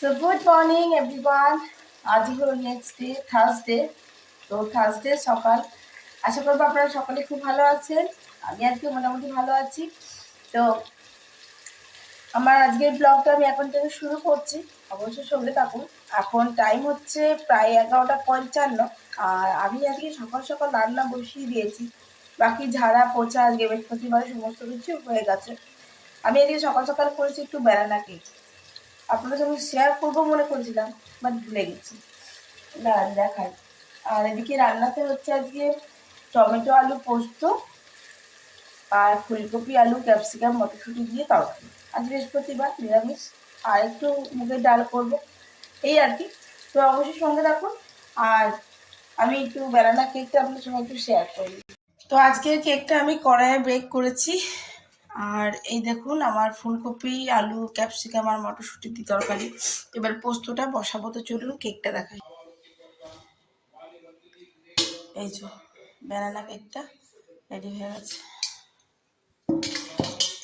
So good morning everyone. আজ হলো next day Thursday. তো থার্সডে সকাল, আশা করবো আপনারা সকলে খুব ভালো আছেন। আমি আজকে মোটামুটি ভালো আছি। তো আমার আজকের ব্লগটা আমি এখন থেকে শুরু করছি, অবশ্যই সঙ্গে থাকুন। এখন টাইম হচ্ছে প্রায় 11:55, আর আমি আজকে সকাল সকাল রান্না বসিয়ে দিয়েছি। বাকি ঝাড়া পোছা আজকে বৃহস্পতিবার সমস্ত কিছু হয়ে গেছে। আমি আজকে সকাল সকাল করেছি একটু বেড়ানা কেক, আপনাদের সঙ্গে শেয়ার করবো মনে করেছিলাম, বাট ভুলে গেছি। না দেখাই। আর এদিকে রান্নাতে হচ্ছে আজকে টমেটো আলু পোস্ত আর ফুলকপি আলু ক্যাপসিকাম মটরশুঁটি দিয়ে তরকারি। আজ বৃহস্পতিবার নিরামিষ। আর একটু মুগের ডাল করবো, এই আর কি। তো অবশ্যই সঙ্গে রাখুন। আর আমি একটু বেলানা কেকটা আপনার সঙ্গে একটু শেয়ার করি। তো আজকের কেকটা আমি কড়াইয়ে বেক করেছি। আর এই দেখুন আমার ফুলকপি আলু ক্যাপসিকাম আর মটরশুঁটি দিয়ে তরকারি। এবার পোস্তটা বসাবো, তো চলুন কেকটা দেখাই। এই যে ব্যানানা কেকটা রেডি হয়ে গেছে,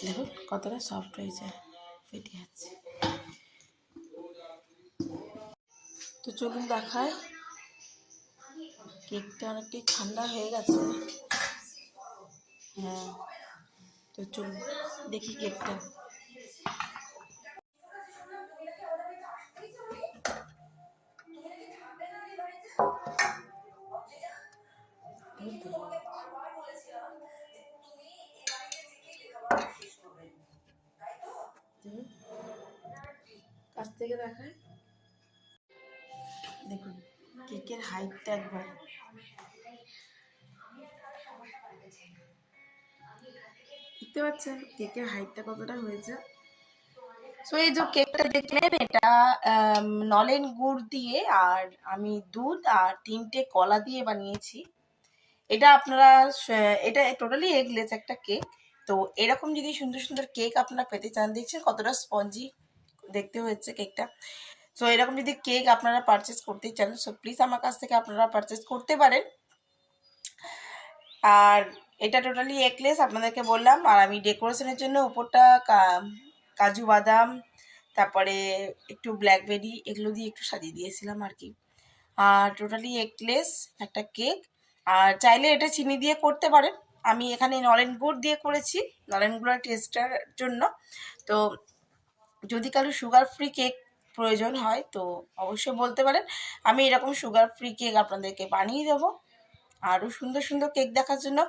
দেখুন কতটা সফট হয়েছে, ফেটে যাচ্ছে। তো চলুন দেখায়, কেকটা অনেকটাই ঠান্ডা হয়ে গেছে। হ্যাঁ, তো চলুন দেখি কেকটা। কাছ থেকে দেখায়, দেখুন কেকের হাইটটা একবার, দেখতে পাচ্ছেন কেকের হাইটটা কতটা হয়েছে। সো এই যে কেকটা দেখলেন, এটা নলেন গুড় দিয়ে আর আমি দুধ আর 3টে কলা দিয়ে বানিয়েছি। এটা আপনারা এটা টোটালি এগলেস একটা কেক। তো এরকম যদি সুন্দর সুন্দর কেক আপনারা পেতে চান, দেখছেন কতটা স্পঞ্জি দেখতে হয়েছে কেকটা। সো এরকম যদি কেক আপনারা পারচেস করতে চান, সো প্লিজ আমার কাছ থেকে আপনারা পারচেস করতে পারেন। আর এটা টোটালি এগলেস আপনাদেরকে বললাম। আর আমি ডেকোরেশনের জন্য উপরটা কাজু বাদাম, তারপরে একটু ব্ল্যাকবেরি, এগুলো দিয়ে একটু সাজিয়ে দিয়েছিলাম আর কি। আর টোটালি এগলেস একটা কেক। আর চাইলে এটা চিনি দিয়ে করতে পারেন, আমি এখানে নলেন গুড় দিয়ে করেছি, নলেন গুড়ের টেস্টার জন্য। তো যদি কারো সুগার ফ্রি কেক প্রয়োজন হয় তো অবশ্যই বলতে পারেন, আমি এরকম সুগার ফ্রি কেক আপনাদেরকে বানিয়ে দেবো। আরও সুন্দর সুন্দর কেক দেখার জন্য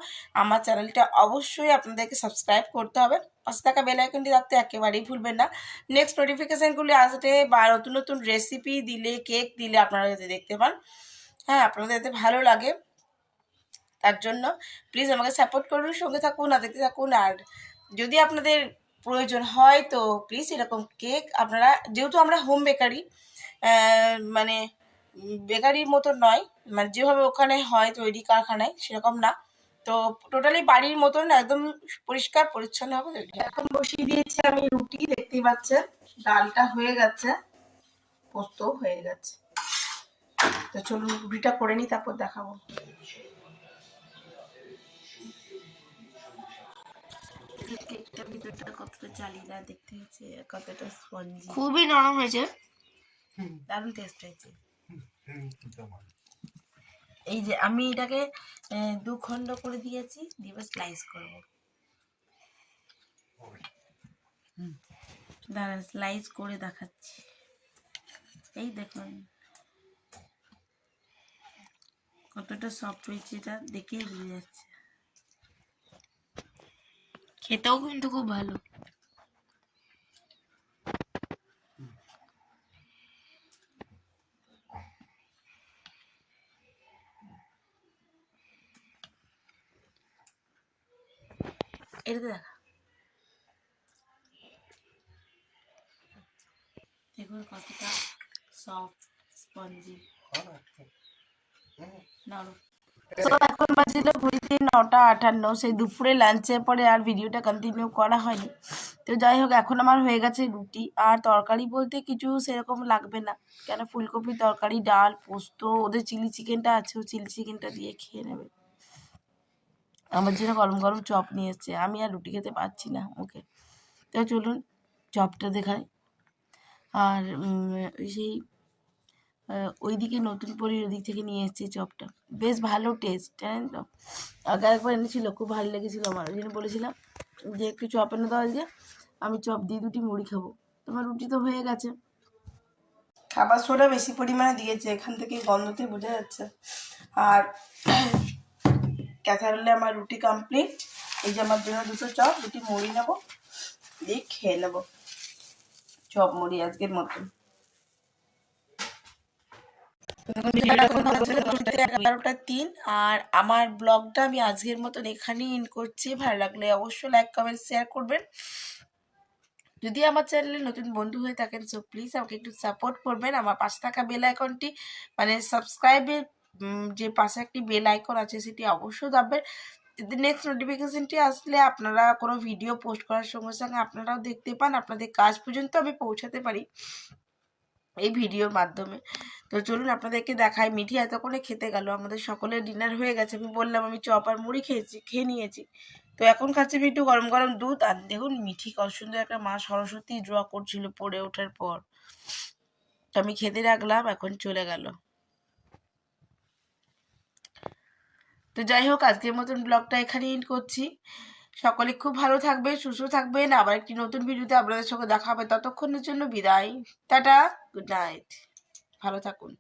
আমার চ্যানেলটা অবশ্যই আপনাদেরকে সাবস্ক্রাইব করতে হবে। পাশে থাকা বেল আইকনটি রাখতে একেবারেই ভুলবেন না। নেক্সট নোটিফিকেশানগুলি আসতে বা নতুন নতুন রেসিপি দিলে, কেক দিলে আপনারা যাতে দেখতে পান, হ্যাঁ আপনাদের যাতে ভালো লাগে, তার জন্য প্লিজ আমাকে সাপোর্ট করুন, সঙ্গে থাকুন আর দেখতে থাকুন। আর যদি আপনাদের প্রয়োজন হয় তো প্লিজ এরকম কেক আপনারা, যেহেতু আমরা হোম বেকারি, মানে বেকারির মতো নয়, মানে যেভাবে ওখানে হয় তৈরি কারখানায় সেরকম না, তো টোটালি বাড়ির মতন একদম পরিষ্কার পরিচ্ছন্ন হবে। এখন বসিয়ে দিয়েছি আমি রুটি, দেখতেই পাচ্ছেন ডালটা হয়ে গেছে, পোস্ত হয়ে গেছে। তো চলুন রুটিটা করে নিই, তারপর দেখাবো। কেকটা ভিতরটা কতটা জালিদা দেখতে হয়েছে, কতটা স্পঞ্জি, খুবই নরম হয়েছে, দারুণ টেস্ট হয়েছে। এই যে আমি এটাকে 2 খণ্ড করে দিয়েছি, দিয়ে স্লাইস করব। দাঁড়ান স্লাইস করে দেখাচ্ছি। এই দেখুন কতটা সফট হয়েছে, এটা দেখেই বোঝা যাচ্ছে। খেতেও কিন্তু খুব ভালো। এটা দেখা, দেখুন কতটা সফট স্পঞ্জি নরম। তো এখন বাজে ঘুরিতে 9:58, সেই দুপুরে লাঞ্চের পরে আর ভিডিওটা কন্টিনিউ করা হয়নি। তো যাই হোক, এখন আমার হয়ে গেছে রুটি আর তরকারি, বলতে কিছু সেরকম লাগবে না, কেন ফুলকপি তরকারি, ডাল, পোস্ত, ওদের চিলি চিকেনটা আছে, ও চিলি চিকেনটা দিয়ে খেয়ে নেবে। আমার জন্য গরম গরম চপ নিয়ে এসছে, আমি আর রুটি খেতে পারছি না মুখে। তো চলুন চপটা দেখাই। আর সেই ওইদিকে নতুন পল্লীর ওদিক থেকে নিয়ে এসেছি চপটা, বেশ ভালো টেস্ট, জানেন তো। আগে একবার এনেছিল, খুব ভালো লেগেছিলো আমার, ওই জন্য বলেছিলাম যে একটু চপ এনে দেওয়া দিয়ে আমি চপ দিয়ে 2টি মুড়ি খাবো। তোমার রুটি তো হয়ে গেছে। খাবার সোডা বেশি পরিমাণে দিয়েছে, এখান থেকে গন্ধতে বোঝা যাচ্ছে। আর ক্যাসারোলে আমার রুটি কমপ্লিট। এই যে আমার জন্য 2টো চপ, 2টি মুড়ি নেবো, দিয়ে খেয়ে নেবো চপ মুড়ি আজকের মতন। 11:03। আর আমার ব্লগটা আমি আজকের মতন এখানেই এন্ড করছি। ভালো লাগলে অবশ্যই লাইক কমেন্ট শেয়ার করবেন। যদি আমার চ্যানেলে নতুন বন্ধু হয়ে থাকেন সো প্লিজ আমাকে একটু সাপোর্ট করবেন। আমার পাশে থাকা বেল আইকনটি মানে সাবস্ক্রাইবের যে পাশে একটি বেল আইকন আছে সেটি অবশ্যই দাববেন, যদি নেক্সট নোটিফিকেশনটি আসলে আপনারা কোনো ভিডিও পোস্ট করার সঙ্গে সঙ্গে আপনারাও দেখতে পান, আপনাদের কাজ পর্যন্ত আমি পৌঁছাতে পারি এই ভিডিওর মাধ্যমে। তো চলুন আপনাদেরকে দেখাই। মিঠি এতক্ষণে খেতে গেল, আমাদের সকলের ডিনার হয়ে গেছে। আমি বললাম আমি চপ আর মুড়ি খেয়ে নিয়েছি। তো এখন খাচ্ছি আমি একটু গরম গরম দুধ। আর দেখুন মিঠি কত সুন্দর একটা মা সরস্বতী ড্র করছিল পড়ে ওঠার পর। তো আমি খেতে রাখলাম, এখন চলে গেল। তো যাই হোক, আজকের মতন ব্লগটা এখানে এন্ড করছি। সকলে খুব ভালো থাকবে, সুস্থ থাকবেন। আবার একটি নতুন ভিডিওতে আপনাদের সঙ্গে দেখা হবে। ততক্ষণের জন্য বিদায়, টাটা, গুড নাইট, ভালো থাকুন।